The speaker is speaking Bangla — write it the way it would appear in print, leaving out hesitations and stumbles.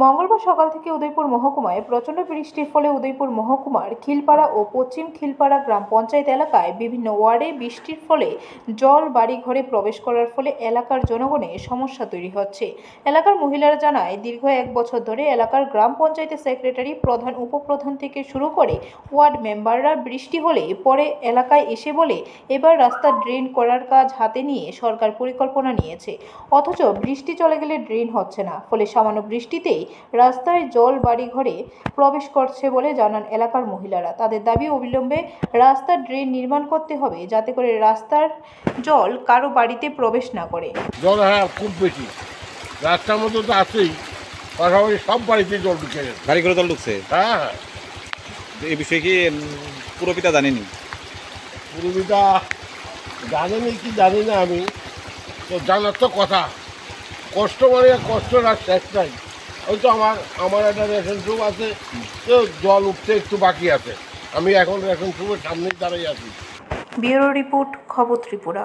মঙ্গলবার সকাল থেকে উদয়পুর মহকুমায় প্রচণ্ড বৃষ্টির ফলে উদয়পুর মহকুমার খিলপাড়া ও পশ্চিম খিলপাড়া গ্রাম পঞ্চায়েত এলাকায় বিভিন্ন ওয়ার্ডে বৃষ্টির ফলে জল বাড়িঘরে প্রবেশ করার ফলে এলাকার জনগণের সমস্যা তৈরি হচ্ছে। এলাকার মহিলারা জানায়, দীর্ঘ 1 বছর ধরে এলাকার গ্রাম পঞ্চায়েতের সেক্রেটারি, প্রধান, উপপ্রধান থেকে শুরু করে ওয়ার্ড মেম্বাররা বৃষ্টি হলে পরে এলাকায় এসে বলে এবার রাস্তা ড্রেন করার কাজ হাতে নিয়ে সরকার পরিকল্পনা নিয়েছে, অথচ বৃষ্টি চলে গেলে ড্রেন হচ্ছে না। ফলে সামান্য বৃষ্টিতেই রাস্তায় জল বাড়িঘরে প্রবেশ করছে বলে জানান এলাকার মহিলারা। তাদের দাবি, অবিলম্বে রাস্তার ড্রেন নির্মাণ করতে হবে, যাতে করে রাস্তার জল কারো বাড়িতে প্রবেশ না করে। জল খুব বেশি, রাস্তার মধ্যে তো আছেই, পাশাপাশি সব বাড়িতে জল ঢুকে গেছে, বাড়িঘরে জল ঢুকছে। হ্যাঁ, এই বিষয়ে কি পুরপিতা জানেনি? পুরবিটা জানেনি কি জানি না, আমি তো জানার তো কথা। কষ্ট মানে কষ্ট না, শেষ নাই। ওই তো আমার একটা রেশন শপ আছে, তো জল উঠতে একটু বাকি আছে। আমি এখন রেশন শপের সামনেই দাঁড়িয়ে আছি। ব্যুরো রিপোর্ট, খবর ত্রিপুরা।